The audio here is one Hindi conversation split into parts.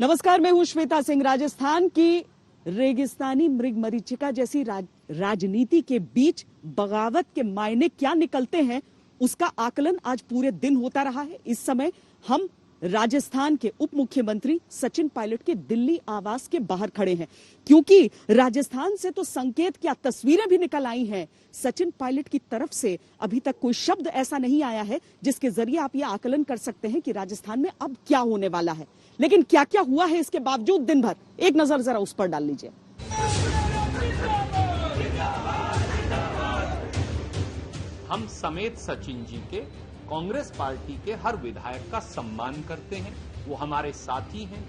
नमस्कार, मैं हूं श्वेता सिंह। राजस्थान की रेगिस्तानी मृगमरीचिका जैसी राजनीति के बीच बगावत के मायने क्या निकलते हैं, उसका आकलन आज पूरे दिन होता रहा है। इस समय हम राजस्थान के उप मुख्यमंत्री सचिन पायलट के दिल्ली आवास के बाहर खड़े हैं, क्योंकि राजस्थान से तो संकेत क्या तस्वीरें भी निकल आई हैं। सचिन पायलट की तरफ से अभी तक कोई शब्द ऐसा नहीं आया है जिसके जरिए आप यह आकलन कर सकते हैं कि राजस्थान में अब क्या होने वाला है। लेकिन क्या क्या हुआ है इसके बावजूद दिन भर, एक नजर जरा उस पर डाल लीजिए। हम समेत सचिन जी के कांग्रेस पार्टी के हर विधायक का सम्मान करते हैं, वो हमारे साथी हैं।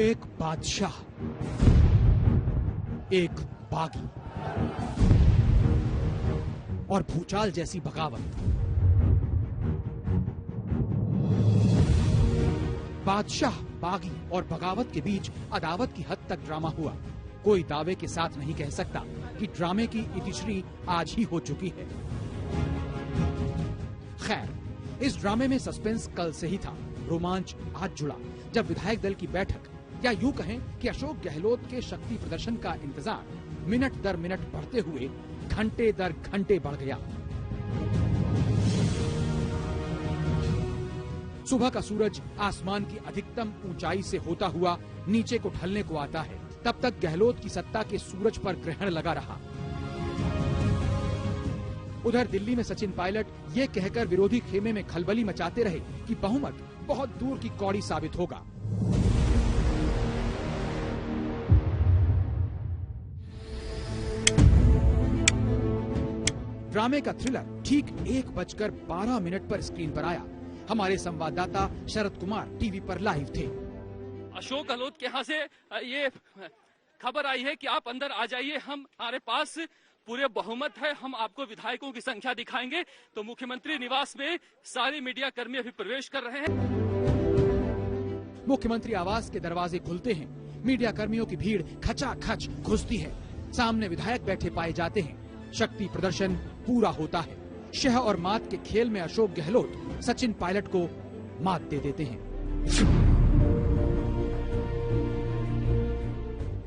एक बादशाह, एक बागी और भूचाल जैसी बगावत। बादशाह, बागी और बगावत के बीच अदावत की हद तक ड्रामा हुआ। कोई दावे के साथ नहीं कह सकता कि ड्रामे की इतिश्री आज ही हो चुकी है। खैर, इस ड्रामे में सस्पेंस कल से ही था। रोमांच आज जुड़ा जब विधायक दल की बैठक, या यूं कहें कि अशोक गहलोत के शक्ति प्रदर्शन का इंतजार मिनट दर मिनट बढ़ते हुए घंटे दर घंटे बढ़ गया। सुबह का सूरज आसमान की अधिकतम ऊंचाई से होता हुआ नीचे को ढलने को आता है, तब तक गहलोत की सत्ता के सूरज पर ग्रहण लगा रहा। उधर दिल्ली में सचिन पायलट ये कहकर विरोधी खेमे में खलबली मचाते रहे कि बहुमत बहुत दूर की कौड़ी साबित होगा। ड्रामे का थ्रिलर ठीक 1:12 पर स्क्रीन पर आया। हमारे संवाददाता शरद कुमार टीवी पर लाइव थे। अशोक गहलोत के यहाँ से ये खबर आई है कि आप अंदर आ जाइए, हमारे पास पूरे बहुमत है, हम आपको विधायकों की संख्या दिखाएंगे। तो मुख्यमंत्री निवास में सारे मीडिया कर्मी अभी प्रवेश कर रहे हैं। मुख्यमंत्री आवास के दरवाजे खुलते हैं, मीडिया कर्मियों की भीड़ खचाखच घुसती है। सामने विधायक बैठे पाए जाते हैं। शक्ति प्रदर्शन पूरा होता है। शह और मात के खेल में अशोक गहलोत सचिन पायलट को मात दे देते हैं।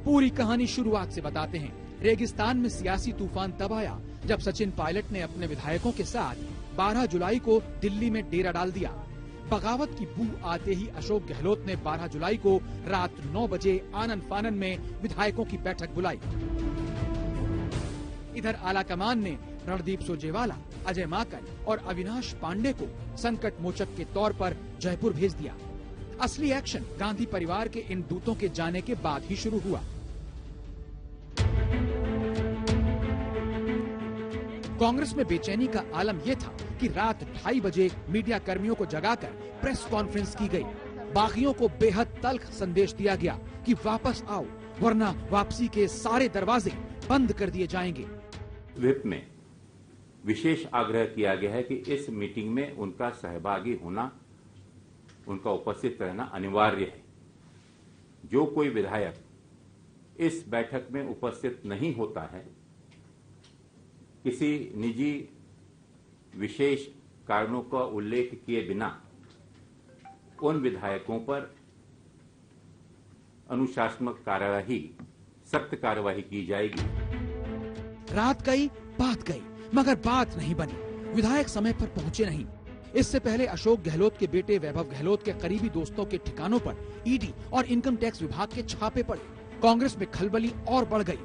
पूरी कहानी शुरुआत से बताते हैं। रेगिस्तान में सियासी तूफान तब आया जब सचिन पायलट ने अपने विधायकों के साथ 12 जुलाई को दिल्ली में डेरा डाल दिया। बगावत की बू आते ही अशोक गहलोत ने 12 जुलाई को रात 9 बजे आनन फानन में विधायकों की बैठक बुलाई। इधर आला कमान ने रणदीप सुरजेवाला, अजय माकन और अविनाश पांडे को संकट मोचक के तौर पर जयपुर भेज दिया। असली एक्शन गांधी परिवार के इन दूतों के जाने के बाद ही शुरू हुआ। कांग्रेस में बेचैनी का आलम यह था कि रात 2:30 बजे मीडिया कर्मियों को जगाकर प्रेस कॉन्फ्रेंस की गई। बागियों को बेहद तल्ख संदेश दिया गया कि वापस आओ, वरना वापसी के सारे दरवाजे बंद कर दिए जाएंगे। व्हिप में विशेष आग्रह किया गया है कि इस मीटिंग में उनका सहभागी होना, उनका उपस्थित रहना अनिवार्य है। जो कोई विधायक इस बैठक में उपस्थित नहीं होता है, किसी निजी विशेष कारणों का उल्लेख किए बिना उन विधायकों पर अनुशासनात्मक कार्यवाही, सख्त कार्यवाही की जाएगी। रात गई, बात गई, मगर बात नहीं बनी। विधायक समय पर पहुंचे नहीं। इससे पहले अशोक गहलोत के बेटे वैभव गहलोत के करीबी दोस्तों के ठिकानों पर ईडी और इनकम टैक्स विभाग के छापे पड़े। कांग्रेस में खलबली और बढ़ गई।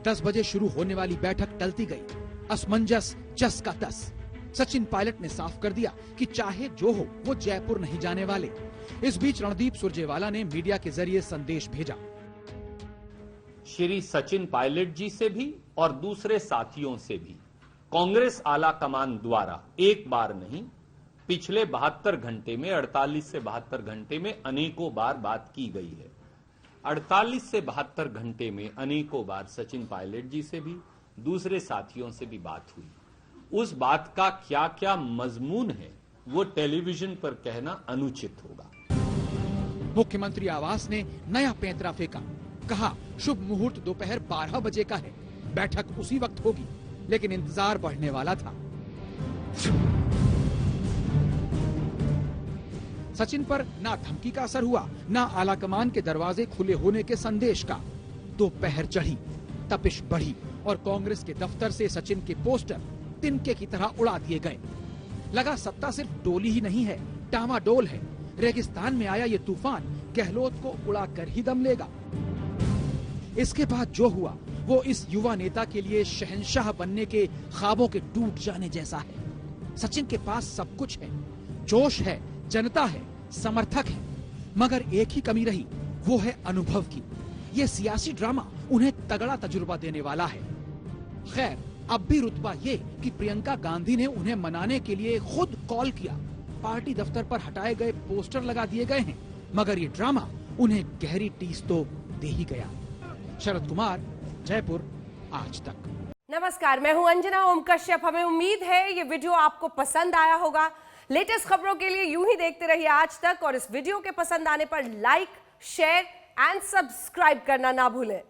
10 बजे शुरू होने वाली बैठक टलती गई। असमंजस जस का तस। सचिन पायलट ने साफ कर दिया कि चाहे जो हो, वो जयपुर नहीं जाने वाले। इस बीच रणदीप सुरजेवाला ने मीडिया के जरिए संदेश भेजा। श्री सचिन पायलट जी से भी और दूसरे साथियों से भी कांग्रेस आला कमान द्वारा एक बार नहीं, पिछले 72 घंटे में, 48 से 72 घंटे में अनेकों बार बात की गई है। 48 से 72 घंटे में अनेकों बार सचिन पायलट जी से भी, दूसरे साथियों से भी बात हुई। उस बात का क्या क्या मजमून है, वो टेलीविजन पर कहना अनुचित होगा। मुख्यमंत्री आवास ने नया पैंतरा फेंका। कहा शुभ मुहूर्त दोपहर 12 बजे का है, बैठक उसी वक्त होगी। लेकिन इंतजार बढ़ने वाला था। सचिन पर ना धमकी का असर हुआ, ना आलाकमान के दरवाजे खुले होने के संदेश का। दोपहर चढ़ी, तपिश बढ़ी और कांग्रेस के दफ्तर से सचिन के पोस्टर तिनके की तरह उड़ा दिए गए। लगा सत्ता सिर्फ डोली ही नहीं है, टामाडोल है। रेगिस्तान में आया ये तूफान गहलोत को उड़ाकर ही दम लेगा। इसके बाद जो हुआ वो इस युवा नेता के लिए शहंशाह बनने के ख्वाबों के टूट जाने जैसा है। सचिन के पास सब कुछ है, जोश है, जनता है, समर्थक है, मगर एक ही कमी रही, वो है अनुभव की। ये सियासी ड्रामा उन्हें तगड़ा तजुर्बा देने वाला है। खैर, अब भी रुतबा ये कि प्रियंका गांधी ने उन्हें मनाने के लिए खुद कॉल किया। पार्टी दफ्तर पर हटाए गए पोस्टर लगा दिए गए हैं, मगर ये ड्रामा उन्हें गहरी टीस तो दे ही गया। शरद कुमार, जयपुर, आज तक। नमस्कार, मैं हूं अंजना ओम कश्यप। हमें उम्मीद है ये वीडियो आपको पसंद आया होगा। लेटेस्ट खबरों के लिए यूं ही देखते रहिए आज तक, और इस वीडियो के पसंद आने पर लाइक, शेयर एंड सब्सक्राइब करना ना भूलें।